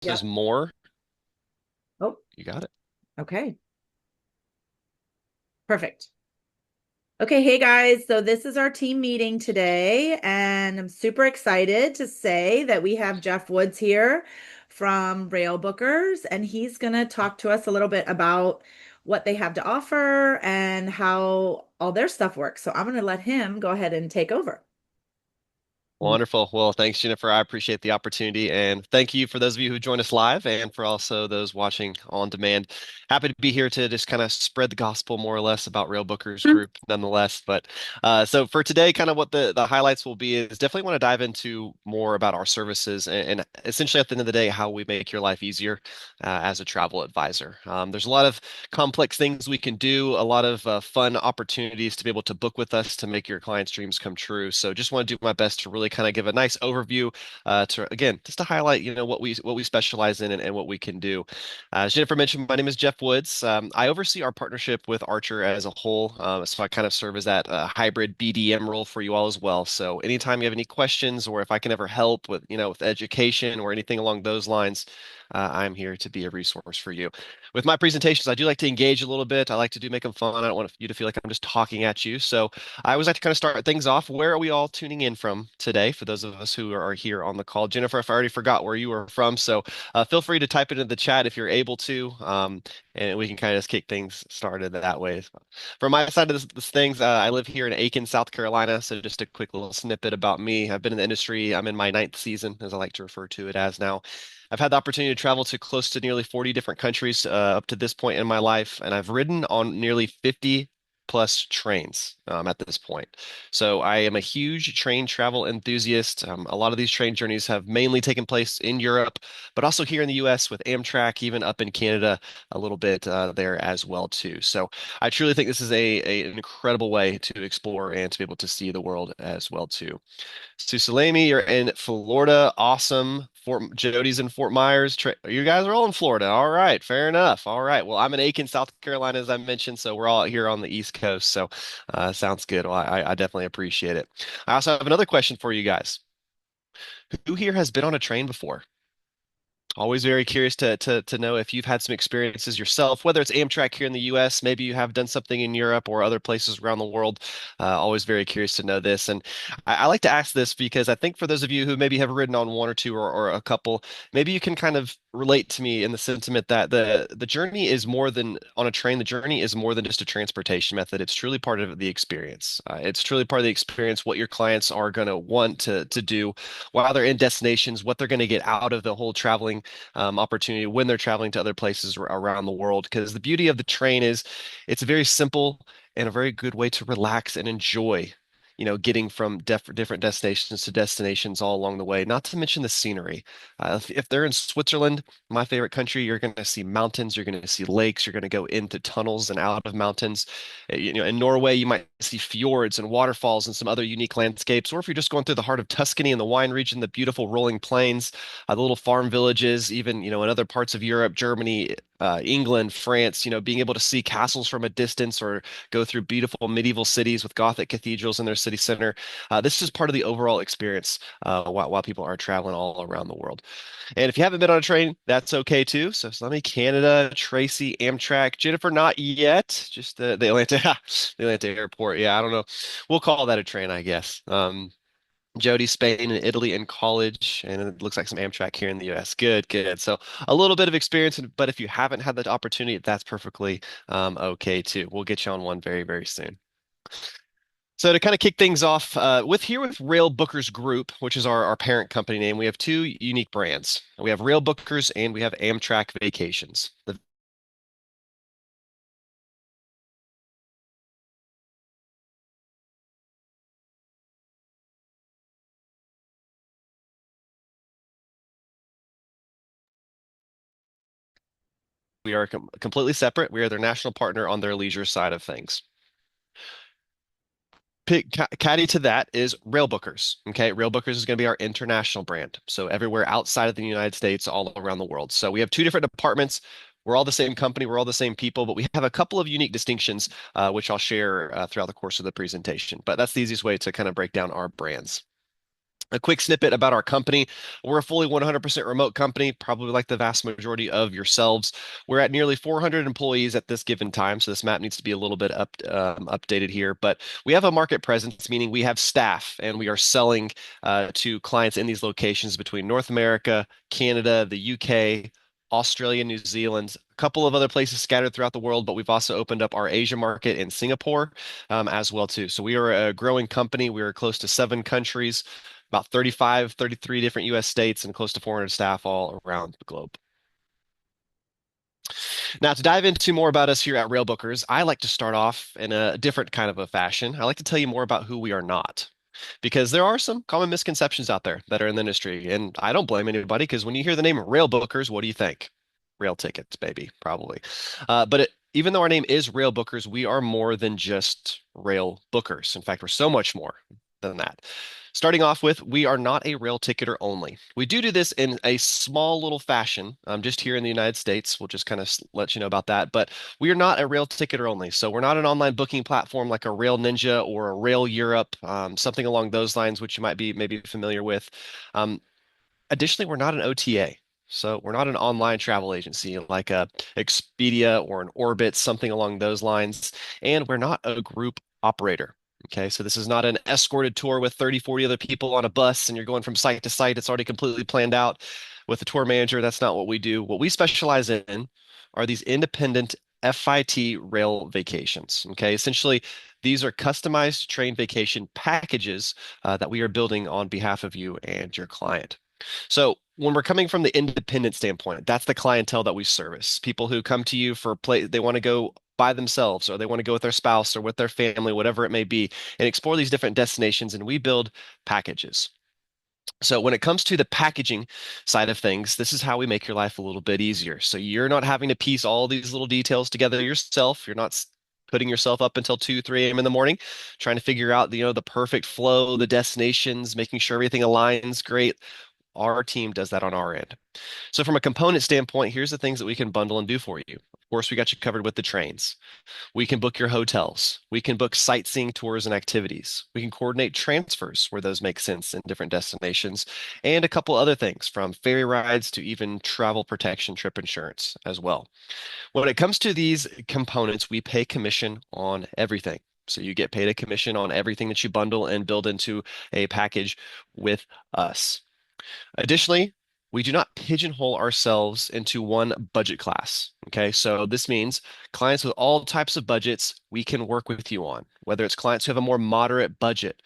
Says Yep. more. Oh, You got it. okay. Perfect. Okay, hey guys. So this is our team meeting today, and I'm super excited to say that we have Jeff Woods here from Railbookers, and he's going to talk to us a little bit about what they have to offer and how all their stuff works. So I'm going to let him go ahead and take over. Wonderful. Well, thanks, Jennifer. I appreciate the opportunity. And thank you for those of you who joined us live and for also those watching on demand. Happy to be here to just kind of spread the gospel more or less about Rail Bookers Group nonetheless. But so for today, kind of what the highlights will be is definitely want to dive into more about our services and essentially at the end of the day, how we make your life easier as a travel advisor. There's a lot of complex things we can do, a lot of fun opportunities to be able to book with us to make your clients' dreams come true. So just want to do my best to really kind of give a nice overview to again just to highlight what we specialize in and what we can do. As Jennifer mentioned, my name is Jeff Woods. I oversee our partnership with Archer as a whole, so I kind of serve as that hybrid BDM role for you all as well. So anytime you have any questions or if I can ever help with with education or anything along those lines, I'm here to be a resource for you. With my presentations, I do like to engage a little bit. I like to make them fun. I don't want you to feel like I'm just talking at you. So I always like to kind of start things off. Where are we all tuning in from today? For those of us who are here on the call, Jennifer, if I already forgot where you were from, so feel free to type it in the chat if you're able to, and we can kind of just kick things started that way. From my side of this things, I live here in Aiken, South Carolina. So just a quick little snippet about me. I've been in the industry. I'm in my ninth season, as I like to refer to it as now. I've had the opportunity to travel to close to nearly 40 different countries up to this point in my life, and I've ridden on nearly 50 plus trains at this point. So I am a huge train travel enthusiast. A lot of these train journeys have mainly taken place in Europe, but also here in the US with Amtrak, even up in Canada a little bit there as well too. So I truly think this is an incredible way to explore and to be able to see the world as well too. Sue Salemi, you're in Florida. Awesome. Jody's in Fort Myers. You guys are all in Florida. All right, fair enough. All right. Well, I'm in Aiken, South Carolina, as I mentioned, so we're all here on the East Coast. So, sounds good. Well, I definitely appreciate it. I also have another question for you guys. Who here has been on a train before? Always very curious to know if you've had some experiences yourself, whether it's Amtrak here in the US, maybe you have done something in Europe or other places around the world. Always very curious to know this. And I like to ask this because I think for those of you who maybe have ridden on one or two or a couple, maybe you can kind of relate to me in the sentiment that the journey is more than on a train. The journey is more than just a transportation method. It's truly part of the experience. It's truly part of the experience what your clients are going to want to do while they're in destinations, what they're going to get out of the whole traveling opportunity when they're traveling to other places around the world. Because the beauty of the train is it's a very simple and a very good way to relax and enjoy. Getting from different destinations to destinations all along the way, not to mention the scenery. If they're in Switzerland, my favorite country, you're going to see mountains, you're going to see lakes, you're going to go into tunnels and out of mountains. In Norway, you might see fjords and waterfalls and some other unique landscapes. Or if you're just going through the heart of Tuscany and the wine region, the beautiful rolling plains, the little farm villages, even in other parts of Europe, Germany, England, France, being able to see castles from a distance or go through beautiful medieval cities with Gothic cathedrals in their city center. This is part of the overall experience while people are traveling all around the world. And if you haven't been on a train, that's okay too. So let me Canada, Tracy, Amtrak, Jennifer, not yet. Just the Atlanta, the Atlanta airport. Yeah, I don't know. We'll call that a train, I guess. Jody, Spain, and Italy in college, and it looks like some Amtrak here in the US. Good, good. So a little bit of experience, but if you haven't had that opportunity, that's perfectly okay too. We'll get you on one very, very soon. So to kind of kick things off, with Rail Bookers Group, which is our parent company name, we have two unique brands. We have Rail Bookers and we have Amtrak Vacations. We are completely separate. We are their national partner on their leisure side of things. Caddy to that is Railbookers. Okay, Railbookers is going to be our international brand. So everywhere outside of the United States, all around the world. So we have two different departments. We're all the same company. We're all the same people, but we have a couple of unique distinctions, which I'll share throughout the course of the presentation. But that's the easiest way to kind of break down our brands. A quick snippet about our company. We're a fully 100% remote company, probably like the vast majority of yourselves. We're at nearly 400 employees at this given time, so this map needs to be a little bit updated here. But we have a market presence, meaning we have staff, and we are selling to clients in these locations between North America, Canada, the UK, Australia, New Zealand, a couple of other places scattered throughout the world, but we've also opened up our Asia market in Singapore as well too. So we are a growing company. We are close to 7 countries, about 35, 33 different US states, and close to 400 staff all around the globe. Now, to dive into more about us here at Railbookers, I like to start off in a different kind of a fashion. I like to tell you more about who we are not, because there are some common misconceptions out there that are in the industry, and I don't blame anybody because when you hear the name Railbookers, what do you think? Rail tickets, baby, probably. Even though our name is Railbookers, we are more than just rail bookers. In fact, we're so much more than that. Starting off with, we are not a rail ticketer only. We do this in a small little fashion, just here in the United States. We'll just kind of let you know about that. But we are not a rail ticketer only. So we're not an online booking platform like a Rail Ninja or a Rail Europe, something along those lines, which you might be maybe familiar with. Um, Additionally, we're not an OTA. So we're not an online travel agency like a Expedia or an Orbit, something along those lines. And we're not a group operator. Okay, so this is not an escorted tour with 30, 40 other people on a bus and you're going from site to site. It's already completely planned out with a tour manager. That's not what we do. What we specialize in are these independent FIT rail vacations. Okay, essentially, these are customized train vacation packages that we are building on behalf of you and your client. So when we're coming from the independent standpoint, that's the clientele that we service. People who come to you for play, they want to go by themselves or they want to go with their spouse or with their family, whatever it may be, and explore these different destinations. And we build packages. So when it comes to the packaging side of things, this is how we make your life a little bit easier. So you're not having to piece all these little details together yourself. You're not putting yourself up until 2, 3 a.m. in the morning, trying to figure out, the perfect flow, the destinations, making sure everything aligns great. Our team does that on our end. So from a component standpoint, here's the things that we can bundle and do for you. Of course, we got you covered with the trains. We can book your hotels. We can book sightseeing tours and activities. We can coordinate transfers where those make sense in different destinations, and a couple other things from ferry rides to even travel protection trip insurance as well. When it comes to these components, we pay commission on everything. So you get paid a commission on everything that you bundle and build into a package with us. Additionally, we do not pigeonhole ourselves into one budget class. Okay, so this means clients with all types of budgets we can work with you on, whether it's clients who have a more moderate budget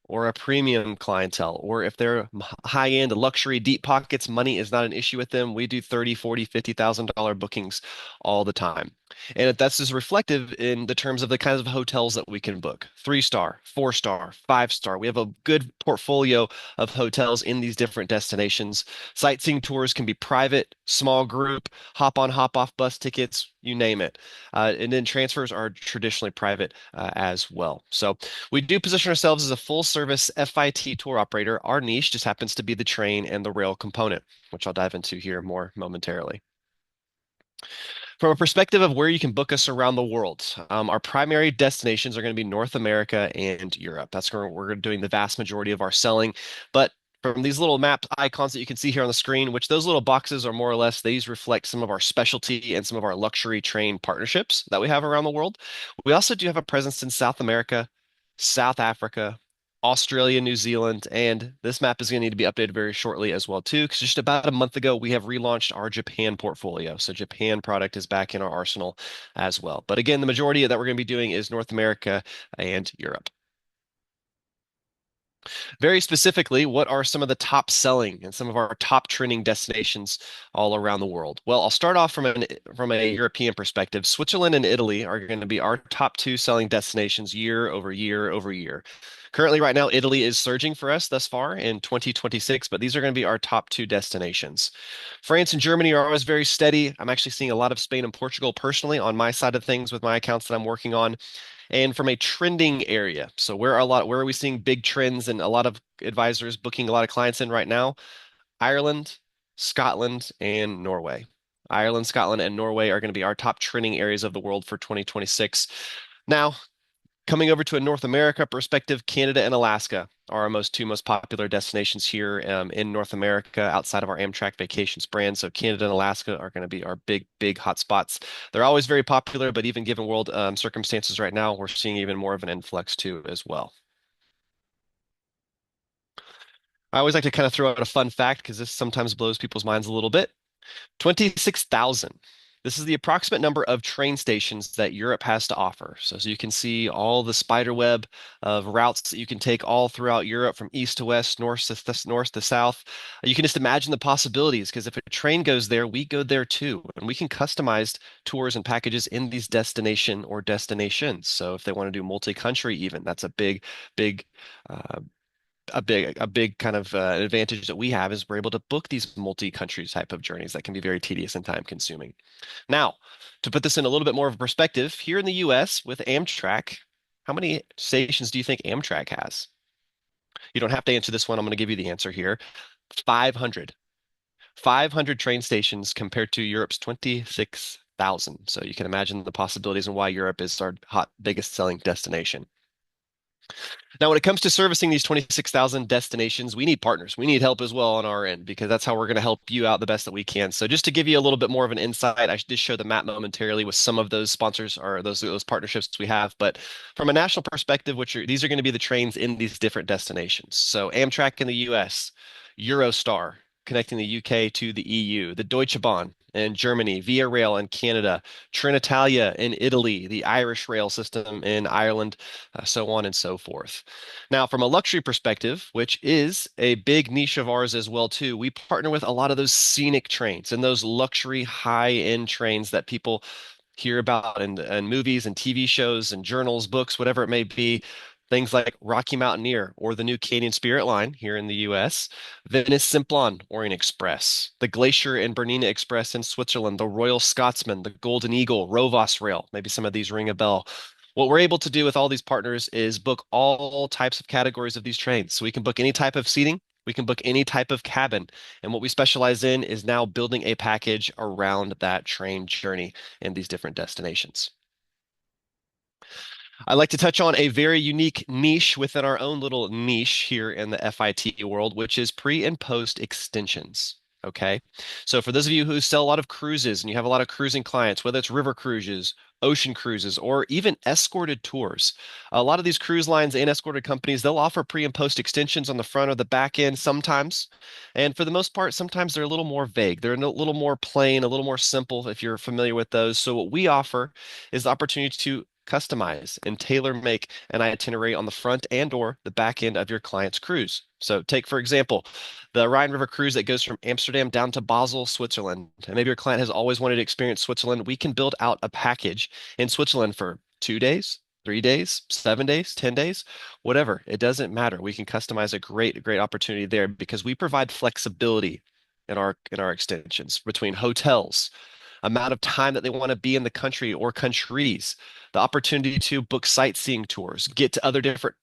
or a premium clientele, or if they're high end, luxury, deep pockets, money is not an issue with them. We do 30, 40, $50,000 bookings all the time. And that's just reflective in the terms of the kinds of hotels that we can book. 3-star, 4-star, 5-star. We have a good portfolio of hotels in these different destinations. Sightseeing tours can be private, small group, hop on, hop off bus tickets, you name it. And then transfers are traditionally private as well. So we do position ourselves as a full service FIT tour operator. Our niche just happens to be the train and the rail component, which I'll dive into here more momentarily. From a perspective of where you can book us around the world, our primary destinations are going to be North America and Europe. That's where we're doing the vast majority of our selling. But from these little map icons that you can see here on the screen, which those little boxes are more or less, these reflect some of our specialty and some of our luxury train partnerships that we have around the world. We also do have a presence in South America, South Africa, Australia, New Zealand, and this map is going to need to be updated very shortly as well too, because just about a month ago we have relaunched our Japan portfolio. So Japan product is back in our arsenal as well. But again, the majority that we're going to be doing is North America and Europe. Very specifically, what are some of the top selling and some of our top trending destinations all around the world? Well, I'll start off from a European perspective. Switzerland and Italy are going to be our top two selling destinations year over year over year. Currently, right now, Italy is surging for us thus far in 2026, but these are going to be our top two destinations. France and Germany are always very steady. I'm actually seeing a lot of Spain and Portugal personally on my side of things with my accounts that I'm working on. And from a trending area, so where are we seeing big trends and a lot of advisors booking a lot of clients in right now? Ireland, Scotland, and Norway. Ireland, Scotland, and Norway are going to be our top trending areas of the world for 2026. Now, coming over to a North America perspective, Canada and Alaska. are our two most popular destinations here in North America outside of our Amtrak Vacations brand. So Canada and Alaska are going to be our big hot spots. They're always very popular, but even given world circumstances right now, we're seeing even more of an influx too as well. I always like to kind of throw out a fun fact because this sometimes blows people's minds a little bit. 26,000. This is the approximate number of train stations that Europe has to offer. So you can see all the spider web of routes that you can take all throughout Europe from east to west, north to south. You can just imagine the possibilities because if a train goes there, we go there too. And we can customize tours and packages in these destination or destinations. So if they want to do multi-country even, that's big uh, a big kind of advantage that we have is we're able to book these multi-country type of journeys that can be very tedious and time consuming. Now, to put this in a little bit more of a perspective, here in the US with Amtrak, how many stations do you think Amtrak has? You don't have to answer this one. I'm going to give you the answer here. 500. 500 train stations compared to Europe's 26,000. So you can imagine the possibilities and why Europe is our hot biggest selling destination. Now, when it comes to servicing these 26,000 destinations, we need partners. We need help as well on our end because that's how we're going to help you out the best that we can. So, just to give you a little bit more of an insight, I did show the map momentarily with some of those sponsors or those partnerships we have. But from a national perspective, these are going to be the trains in these different destinations. So, Amtrak in the US, Eurostar connecting the UK to the EU, the Deutsche Bahn in Germany, Via Rail in Canada, Trenitalia in Italy, the Irish rail system in Ireland, so on and so forth. Now, from a luxury perspective, which is a big niche of ours as well too, we partner with a lot of those scenic trains and those luxury high-end trains that people hear about in movies and TV shows and journals, books, whatever it may be. Things like Rocky Mountaineer or the new Canadian Spirit Line here in the US, Venice Simplon Orient Express, the Glacier and Bernina Express in Switzerland, the Royal Scotsman, the Golden Eagle, Rovos Rail. Maybe some of these ring a bell. What we're able to do with all these partners is book all types of categories of these trains. So we can book any type of seating, we can book any type of cabin. And what we specialize in is now building a package around that train journey in these different destinations. I'd like to touch on a very unique niche within our own little niche here in the FIT world, which is pre and post extensions. Okay. So for those of you who sell a lot of cruises and you have a lot of cruising clients, whether it's river cruises, ocean cruises, or even escorted tours, a lot of these cruise lines and escorted companies, they'll offer pre and post extensions on the front or the back end sometimes. And for the most part, sometimes they're a little more vague. They're a little more plain, a little more simple if you're familiar with those. So what we offer is the opportunity to customize and tailor make an itinerary on the front and or the back end of your client's cruise. So take, for example, the Rhine River cruise that goes from Amsterdam down to Basel, Switzerland. And maybe your client has always wanted to experience Switzerland. We can build out a package in Switzerland for 2 days, 3 days, 7 days, 10 days, whatever. It doesn't matter. We can customize a great opportunity there because we provide flexibility in our extensions between hotels, amount of time that they want to be in the country or countries, the opportunity to book sightseeing tours, get to other different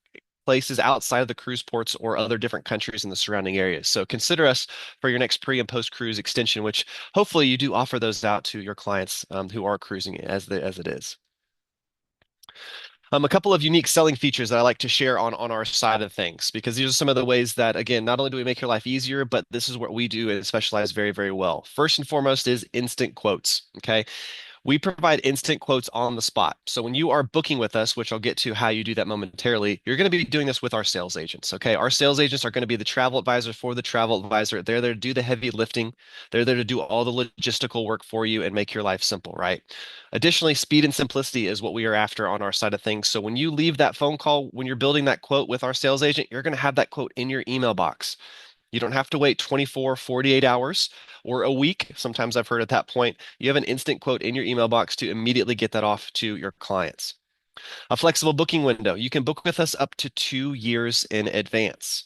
places outside of the cruise ports or other different countries in the surrounding areas. So consider us for your next pre and post cruise extension, which hopefully you do offer those out to your clients who are cruising as it is. A couple of unique selling features that I like to share on our side of things, because these are some of the ways that, again, not only do we make your life easier, but this is what we do and specialize very well. First and foremost is instant quotes. Okay. We provide instant quotes on the spot. So when you are booking with us, which I'll get to how you do that momentarily, you're going to be doing this with our sales agents. Okay. Our sales agents are going to be the travel advisor for the travel advisor. They're there to do the heavy lifting. They're there to do all the logistical work for you and make your life simple, right? Additionally, speed and simplicity is what we are after on our side of things. So when you leave that phone call, when you're building that quote with our sales agent, you're going to have that quote in your email box. You don't have to wait 24, 48 hours or a week. Sometimes I've heard at that point, you have an instant quote in your email box to immediately get that off to your clients. A flexible booking window. You can book with us up to 2 years in advance.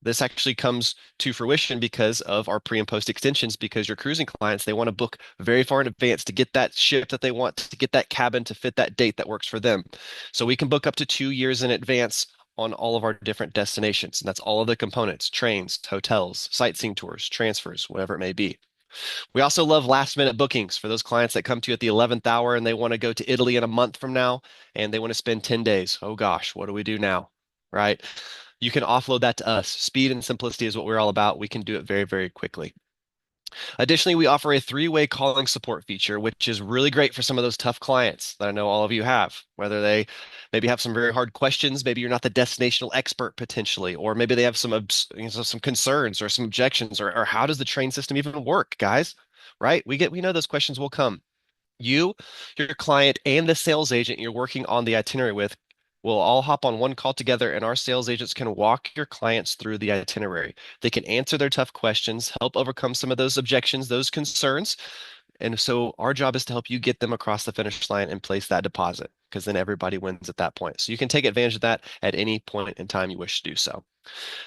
This actually comes to fruition because of our pre and post extensions, because your cruising clients, they want to book very far in advance to get that ship that they want, to get that cabin to fit that date that works for them. So we can book up to 2 years in advance on all of our different destinations. And that's all of the components, trains, hotels, sightseeing tours, transfers, whatever it may be. We also love last minute bookings for those clients that come to you at the 11th hour and they want to go to Italy in a month from now and they want to spend 10 days. Oh gosh, what do we do now? Right? You can offload that to us. Speed and simplicity is what we're all about. We can do it very, very quickly. Additionally, we offer a three-way calling support feature, which is really great for some of those tough clients that I know all of you have, whether they maybe have some very hard questions, maybe you're not the destinational expert potentially, or maybe they have some concerns or some objections, or how does the train system even work, guys? Right? We know those questions will come. You, your client, and the sales agent you're working on the itinerary with will all hop on one call together, and our sales agents can walk your clients through the itinerary. They can answer their tough questions, help overcome some of those objections, those concerns. And so our job is to help you get them across the finish line and place that deposit, because then everybody wins at that point. So you can take advantage of that at any point in time you wish to do so.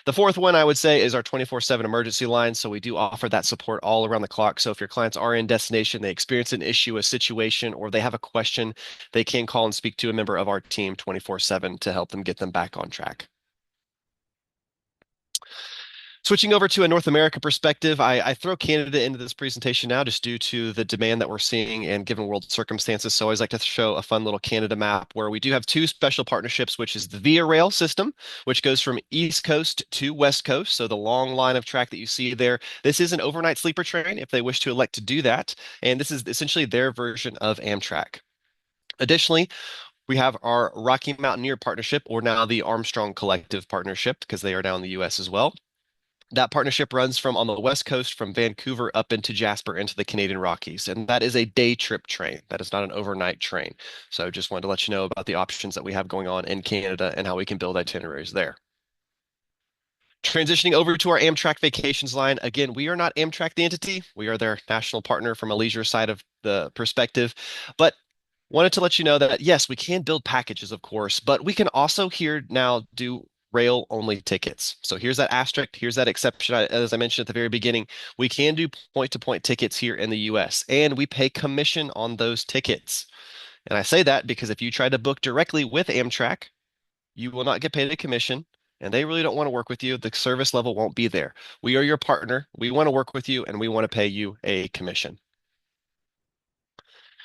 The fourth one I would say is our 24/7 emergency line. So we do offer that support all around the clock. So if your clients are in destination, they experience an issue, a situation, or they have a question, they can call and speak to a member of our team 24/7 to help them get them back on track. Switching over to a North America perspective, I throw Canada into this presentation now just due to the demand that we're seeing and given world circumstances. So I always like to show a fun little Canada map where we do have two special partnerships, which is the Via Rail system, which goes from East Coast to West Coast. So the long line of track that you see there, this is an overnight sleeper train if they wish to elect to do that. And this is essentially their version of Amtrak. Additionally, we have our Rocky Mountaineer partnership, or now the Armstrong Collective partnership, because they are down in the US as well. That partnership runs from on the West Coast from Vancouver up into Jasper into the Canadian Rockies. And that is a day trip train. That is not an overnight train. So just wanted to let you know about the options that we have going on in Canada and how we can build itineraries there. Transitioning over to our Amtrak Vacations line. Again, we are not Amtrak the entity. We are their national partner from a leisure side of the perspective. But wanted to let you know that yes, we can build packages, of course, but we can also here now do rail only tickets. So here's that asterisk, here's that exception. As I mentioned at the very beginning, we can do point to point tickets here in the US, and we pay commission on those tickets. And I say that because if you try to book directly with Amtrak, you will not get paid a commission. And they really don't want to work with you. The service level won't be there. We are your partner. We want to work with you, and we want to pay you a commission.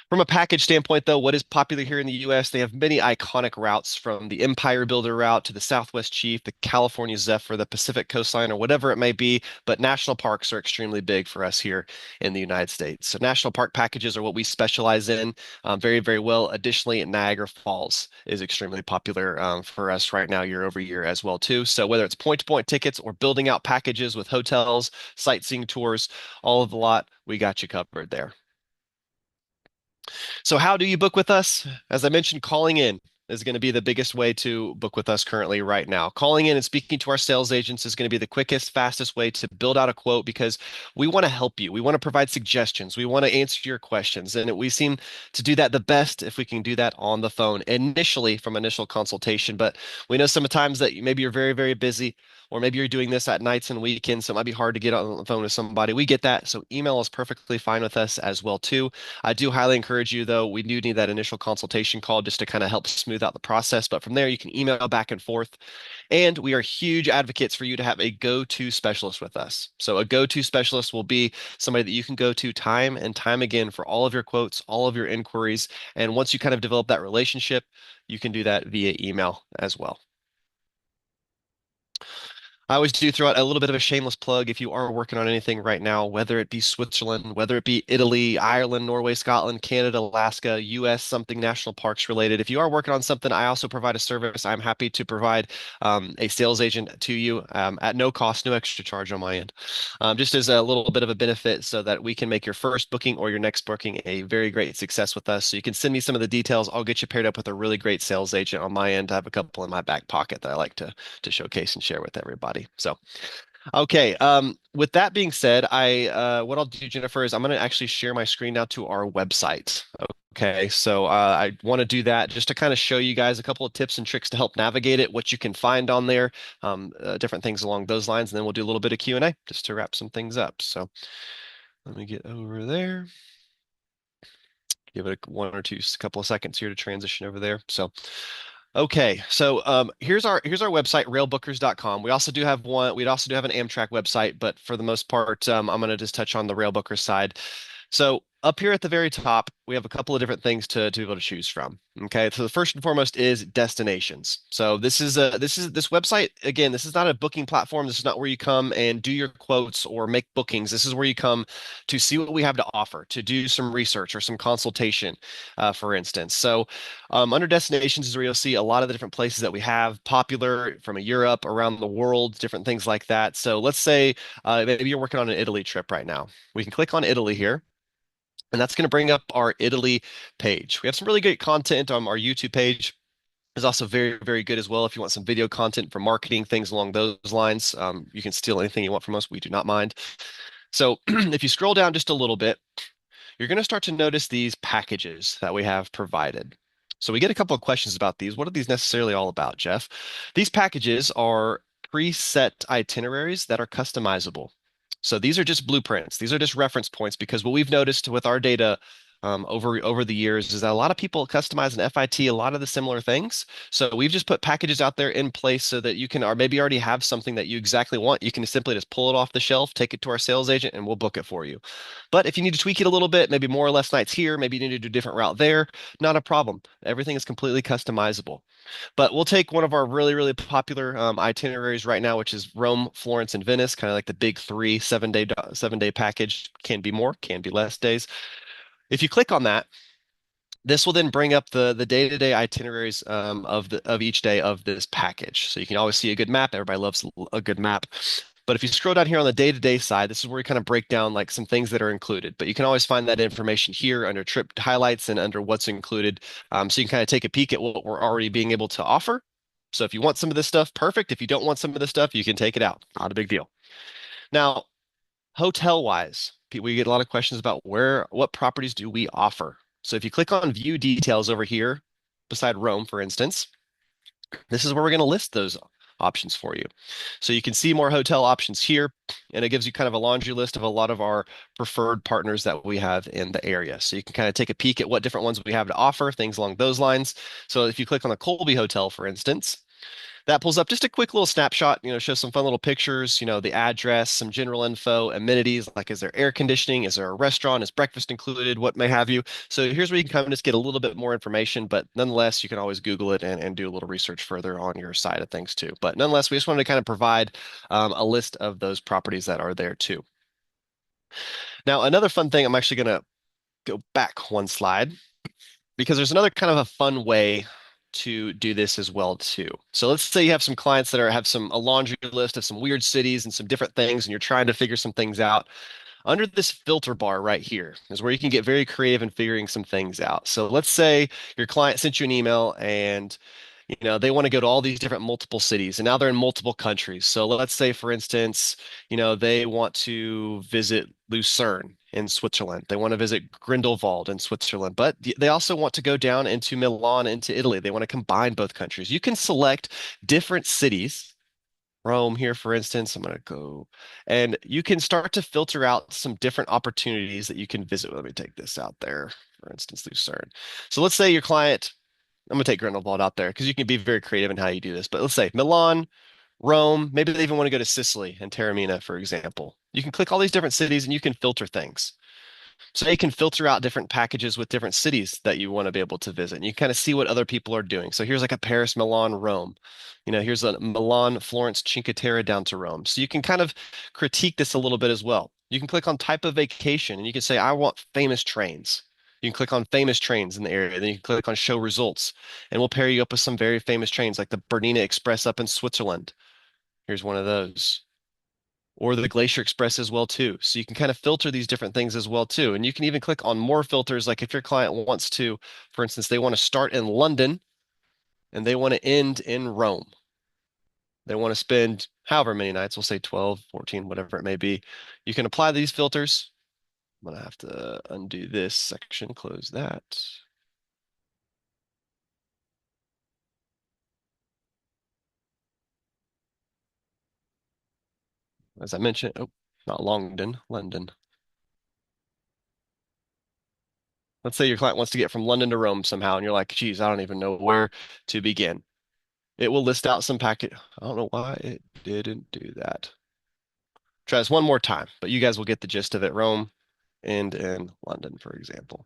From a package standpoint, though, what is popular here in the US, they have many iconic routes from the Empire Builder route to the Southwest Chief, the California Zephyr, the Pacific Coastline, or whatever it may be. But national parks are extremely big for us here in the United States. So national park packages are what we specialize in very, very well. Additionally, Niagara Falls is extremely popular for us right now, year over year as well, too. So whether it's point-to-point tickets or building out packages with hotels, sightseeing tours, all of the lot, we got you covered there. So how do you book with us? As I mentioned, calling in is going to be the biggest way to book with us currently right now. Calling in and speaking to our sales agents is going to be the quickest, fastest way to build out a quote because we want to help you. We want to provide suggestions. We want to answer your questions. And we seem to do that the best if we can do that on the phone initially from initial consultation. But we know sometimes that maybe you're very, very busy, or maybe you're doing this at nights and weekends, so it might be hard to get on the phone with somebody. We get that. So email is perfectly fine with us as well too. I do highly encourage you though, we do need that initial consultation call just to kind of help smooth out the process. But from there, you can email back and forth. And we are huge advocates for you to have a go-to specialist with us. So a go-to specialist will be somebody that you can go to time and time again for all of your quotes, all of your inquiries. And once you kind of develop that relationship, you can do that via email as well. I always do throw out a little bit of a shameless plug if you are working on anything right now, whether it be Switzerland, whether it be Italy, Ireland, Norway, Scotland, Canada, Alaska, US, something national parks related. If you are working on something, I also provide a service. I'm happy to provide a sales agent to you at no cost, no extra charge on my end, just as a little bit of a benefit so that we can make your first booking or your next booking a very great success with us. So you can send me some of the details. I'll get you paired up with a really great sales agent on my end. I have a couple in my back pocket that I like to showcase and share with everybody. So, okay. With that being said, what I'll do, Jennifer, is I'm going to actually share my screen now to our website. Okay, so I want to do that just to kind of show you guys a couple of tips and tricks to help navigate it, what you can find on there, different things along those lines, and then we'll do a little bit of Q&A just to wrap some things up. So let me get over there. Give it a couple of seconds here to transition over there. So. Okay, so here's our website, railbookers.com. We'd also do have an Amtrak website, but for the most part, I'm going to just touch on the Railbookers side. So up here at the very top, we have a couple of different things to be able to choose from. Okay, so the first and foremost is destinations. So this website again. This is not a booking platform. This is not where you come and do your quotes or make bookings. This is where you come to see what we have to offer, to do some research or some consultation, for instance. So under destinations is where you'll see a lot of the different places that we have popular from Europe, around the world, different things like that. So let's say maybe you're working on an Italy trip right now. We can click on Italy here. And that's going to bring up our Italy page. We have some really great content on our YouTube page. Is also very, very good as well. If you want some video content for marketing, things along those lines, you can steal anything you want from us. We do not mind. So if you scroll down just a little bit, you're going to start to notice these packages that we have provided. So we get a couple of questions about these. What are these necessarily all about, Jeff? These packages are preset itineraries that are customizable. So these are just blueprints. These are just reference points because what we've noticed with our data over the years is that a lot of people customize an FIT a lot of the similar things. So we've just put packages out there in place so that you can, or maybe already have something that you exactly want. You can simply just pull it off the shelf, take it to our sales agent, and we'll book it for you. But if you need to tweak it a little bit, maybe more or less nights here, maybe you need to do a different route there, not a problem. Everything is completely customizable. But we'll take one of our really, really popular itineraries right now, which is Rome, Florence, and Venice, kind of like the big three 7-day package. Can be more, can be less days. If you click on that, this will then bring up the day-to-day itineraries of each day of this package. So you can always see a good map. Everybody loves a good map. But if you scroll down here on the day-to-day side, this is where we kind of break down like some things that are included. But you can always find that information here under trip highlights and under what's included. So you can kind of take a peek at what we're already being able to offer. So if you want some of this stuff, perfect. If you don't want some of this stuff, you can take it out. Not a big deal. Now, hotel wise, we get a lot of questions about what properties do we offer? So if you click on view details over here, beside Rome, for instance, this is where we're going to list those options for you. So you can see more hotel options here, and it gives you kind of a laundry list of a lot of our preferred partners that we have in the area. So you can kind of take a peek at what different ones we have to offer, things along those lines. So if you click on the Colby Hotel, for instance, that pulls up just a quick little snapshot, shows some fun little pictures, the address, some general info, amenities, like is there air conditioning? Is there a restaurant? Is breakfast included? What may have you. So here's where you can come and just get a little bit more information, but nonetheless, you can always Google it and do a little research further on your side of things too. But nonetheless, we just wanted to kind of provide a list of those properties that are there too. Now, another fun thing, I'm actually going to go back one slide because there's another kind of a fun way to do this as well too. So let's say you have some clients that have a laundry list of some weird cities and some different things, and you're trying to figure some things out. Under this filter bar right here is where you can get very creative in figuring some things out. So let's say your client sent you an email and they want to go to all these different multiple cities and now they're in multiple countries. So let's say, for instance, they want to visit Lucerne in Switzerland. They want to visit Grindelwald in Switzerland, but they also want to go down into Milan, into Italy. They want to combine both countries. You can select different cities. Rome here, for instance, I'm going to go and you can start to filter out some different opportunities that you can visit. Let me take this out there, for instance, Lucerne. So let's say your client I'm gonna take Grindelwald out there because you can be very creative in how you do this. But let's say Milan, Rome, maybe they even want to go to Sicily and Taormina, for example. You can click all these different cities and you can filter things. So you can filter out different packages with different cities that you want to be able to visit. And you kind of see what other people are doing. So here's like a Paris, Milan, Rome. Here's a Milan, Florence, Cinque Terre down to Rome. So you can kind of critique this a little bit as well. You can click on type of vacation and you can say, I want famous trains. You can click on famous trains in the area. Then you can click on show results and we'll pair you up with some very famous trains like the Bernina Express up in Switzerland. Here's one of those or the Glacier Express as well too. So you can kind of filter these different things as well too. And you can even click on more filters. Like if your client wants to, for instance, they want to start in London and they want to end in Rome. They want to spend however many nights, we'll say 12, 14, whatever it may be. You can apply these filters. I'm gonna have to undo this section, close that. As I mentioned, oh, not Longdon, London. Let's say your client wants to get from London to Rome somehow, and you're like, geez, I don't even know where to begin. It will list out some packet. I don't know why it didn't do that. Try this one more time, but you guys will get the gist of it. Rome. end in London, for example.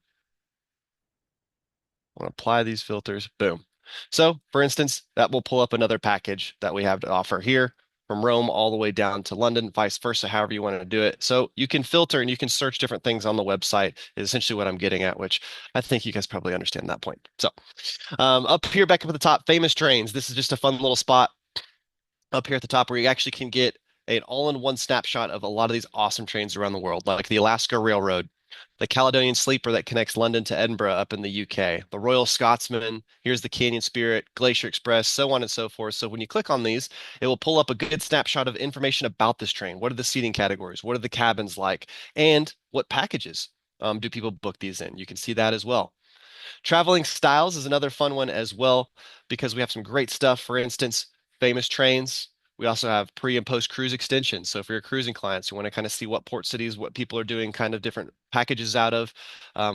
I want to apply these filters. Boom. So, for instance, that will pull up another package that we have to offer here from Rome all the way down to London, vice versa, however you want to do it. So you can filter and you can search different things on the website, is essentially what I'm getting at, which I think you guys probably understand that point. So, up here, back up at the top, famous trains. This is just a fun little spot up here at the top where you actually can get an all-in-one snapshot of a lot of these awesome trains around the world, like the Alaska Railroad, the Caledonian Sleeper that connects London to Edinburgh up in the UK, the Royal Scotsman, here's the Canyon Spirit, Glacier Express, so on and so forth. So when you click on these, it will pull up a good snapshot of information about this train. What are the seating categories? What are the cabins like? And what packages do people book these in? You can see that as well. Traveling styles is another fun one as well because we have some great stuff. For instance, famous trains. We also have pre and post cruise extensions. So for your cruising clients, you want to kind of see what port cities, what people are doing, kind of different packages out of.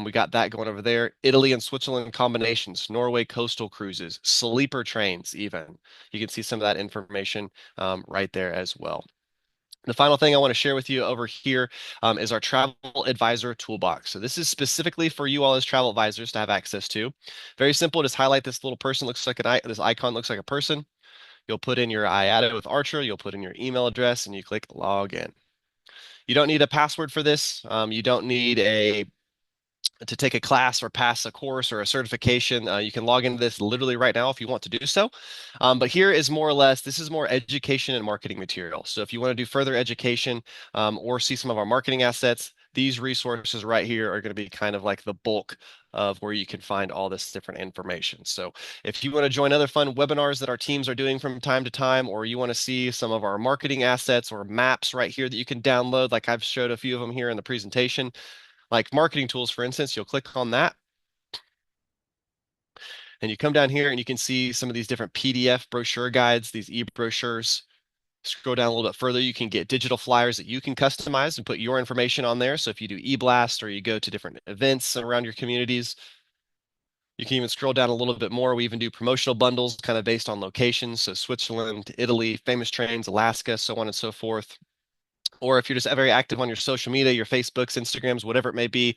We got that going over there. Italy and Switzerland combinations, Norway coastal cruises, sleeper trains, even. You can see some of that information right there as well. The final thing I want to share with you over here is our travel advisor toolbox. So this is specifically for you all as travel advisors to have access to. Very simple. Just highlight this little person. Looks like this icon looks like a person. You'll put in your I added with Archer. You'll put in your email address and you click log in. You don't need a password for this. You don't need a to take a class or pass a course or a certification. You can log into this literally right now if you want to do so. But here is more or less, this is more education and marketing material. So if you want to do further education or see some of our marketing assets, these resources right here are going to be kind of like the bulk of where you can find all this different information. So if you want to join other fun webinars that our teams are doing from time to time, or you want to see some of our marketing assets or maps right here that you can download, like I've showed a few of them here in the presentation, like marketing tools, for instance, you'll click on that and you come down here and you can see some of these different PDF brochure guides, these e-brochures. Scroll down a little bit further, you can get digital flyers that you can customize and put your information on there. So if you do e-blast or you go to different events around your communities, you can even scroll down a little bit more. We even do promotional bundles kind of based on locations. So Switzerland, Italy, famous trains, Alaska, so on and so forth. Or if you're just very active on your social media, your Facebooks, Instagrams, whatever it may be,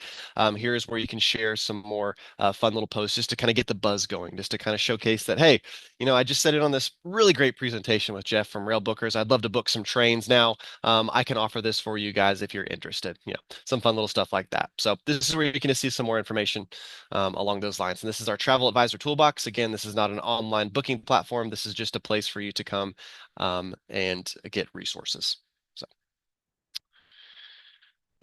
here's where you can share some more fun little posts just to kind of get the buzz going, just to kind of showcase that, hey, I just set it on this really great presentation with Jeff from Railbookers. I'd love to book some trains now. I can offer this for you guys if you're interested. Some fun little stuff like that. So this is where you can see some more information along those lines. And this is our travel advisor toolbox. Again, this is not an online booking platform. This is just a place for you to come and get resources. So.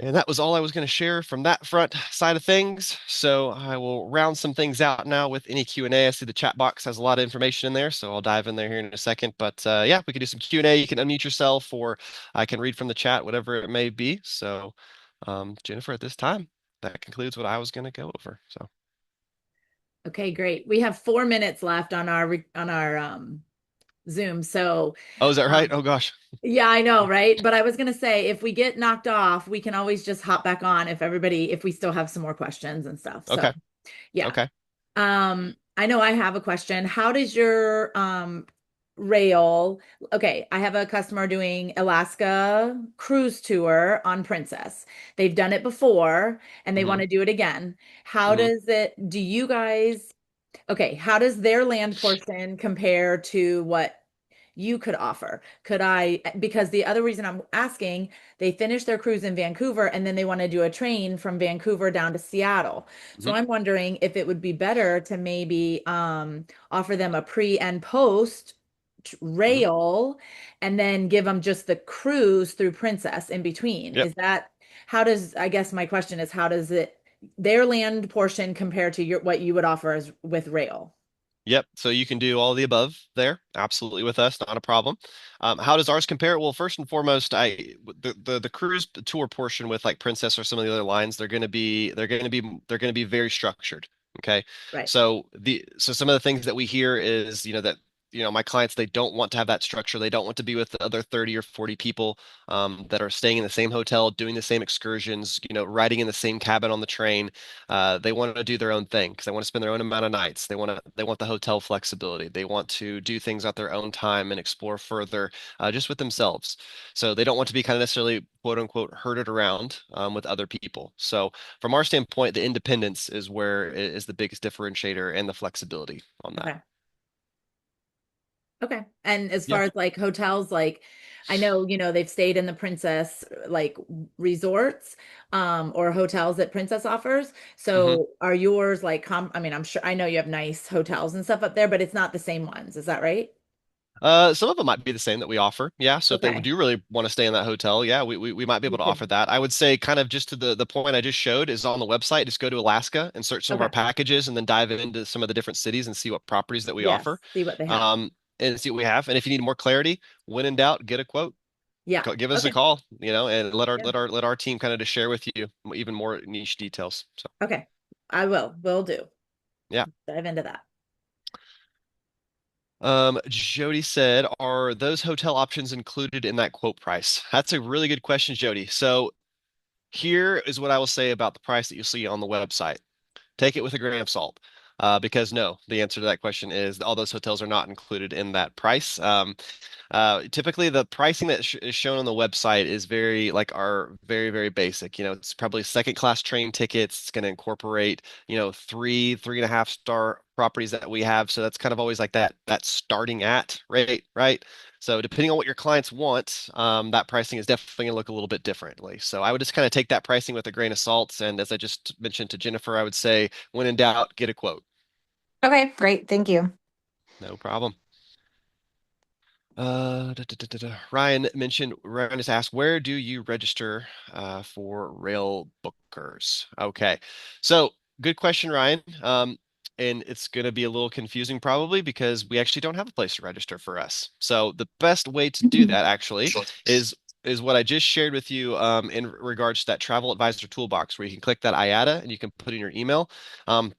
And that was all I was going to share from that front side of things. So I will round some things out now with any Q&A. I see the chat box has a lot of information in there, so I'll dive in there here in a second. But yeah, we can do some Q&A. You can unmute yourself, or I can read from the chat, whatever it may be. So Jennifer, at this time, that concludes what I was going to go over. So. Okay, great. We have 4 minutes left on our Zoom. So Oh, is that right? um, Oh gosh. yeah, I know, right? But I was gonna say if we get knocked off, we can always just hop back on if we still have some more questions and stuff. So Okay. yeah. Okay. I know I have a question. How does your rail? Okay, I have a customer doing Alaska cruise tour on Princess. They've done it before and they want Hmm. to do it again. How Hmm. does it, do you guys, okay, how does their land portion compare to what you could offer? Could I, because the other reason I'm asking, they finished their cruise in Vancouver and then they want to do a train from Vancouver down to Seattle. So Hmm. I'm wondering if it would be better to maybe offer them a pre and post Hmm. rail and then give them just the cruise through Princess in between. Yep. Is that, how does, I guess my question is, how does it, their land portion compare to your what you would offer as with rail? Yep. So you can do all the above there, absolutely with us, not a problem. How does ours compare? Well, first and foremost, the cruise tour portion with like Princess or some of the other lines, they're going to be very structured. Okay. Right. So some of the things that we hear is that my clients, they don't want to have that structure. They don't want to be with the other 30 or 40 people that are staying in the same hotel, doing the same excursions, riding in the same cabin on the train. They want to do their own thing because they want to spend their own amount of nights. They want the hotel flexibility. They want to do things at their own time and explore further just with themselves. So they don't want to be kind of necessarily quote unquote herded around with other people. So from our standpoint, the independence is where is the biggest differentiator and the flexibility on that. Okay. Okay. And as Yeah. far as like hotels, like I know, they've stayed in the Princess like resorts or hotels that Princess offers. hmm So are yours like I mean, I'm sure I know you have nice hotels and stuff up there, but it's not the same ones. Is that right? Some of them might be the same that we offer. Yeah. So if they Okay. do really want to stay in that hotel, yeah, we might be You able to could. offer that. I would say kind of just to the point I just showed is on the website. Just go to Alaska and search some of our Okay. packages and then dive into some of the different cities and see what properties that we Yes. offer. See what they have. Um, and see what we have. And if you need more clarity, when in doubt, get a quote. Yeah. Give us a Okay. call, and let our Yeah. let our let our team kind of just share with you even more niche details. So Okay. I will. Will do. yeah. Dive into that. Jody said, are those hotel options included in that quote price? That's a really good question, Jody. So here is what I will say about the price that you see on the website. Take it with a grain of salt. Because no, the answer to that question is all those hotels are not included in that price. Typically, the pricing that sh is shown on the website is very like our very, very basic. It's probably second class train tickets. It's going to incorporate, three and a half star properties that we have. So that's kind of always like that starting at rate, right? So depending on what your clients want, that pricing is definitely going to look a little bit differently. So I would just kind of take that pricing with a grain of salt. And as I just mentioned to Jennifer, I would say, when in doubt, get a quote. Okay, great. Thank you. No problem. Ryan just asked, where do you register for rail bookers? Okay. So good question, Ryan. And it's going to be a little confusing probably because we actually don't have a place to register for us. So the best way to do that actually is is what I just shared with you in regards to that travel advisor toolbox where you can click that IATA and you can put in your email.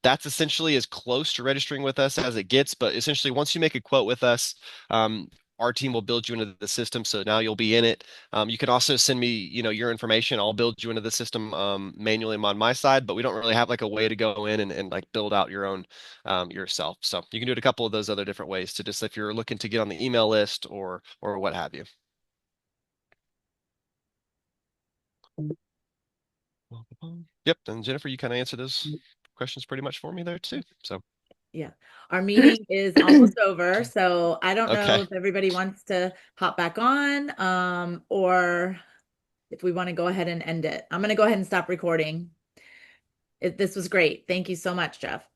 That's essentially as close to registering with us as it gets, but essentially once you make a quote with us, um, our team will build you into the system. So now you'll be in it. You can also send me, your information. I'll build you into the system manually on my side, but we don't really have like a way to go in and like build out your own yourself. So you can do it a couple of those other different ways to just if you're looking to get on the email list or what have you. Yep. And Jennifer, you kind of answered those questions pretty much for me there too. So Yeah. Our meeting is almost over, so I don't know okay. if everybody wants to hop back on, or if we want to go ahead and end it. I'm going to go ahead and stop recording. This was great. Thank you so much, Jeff.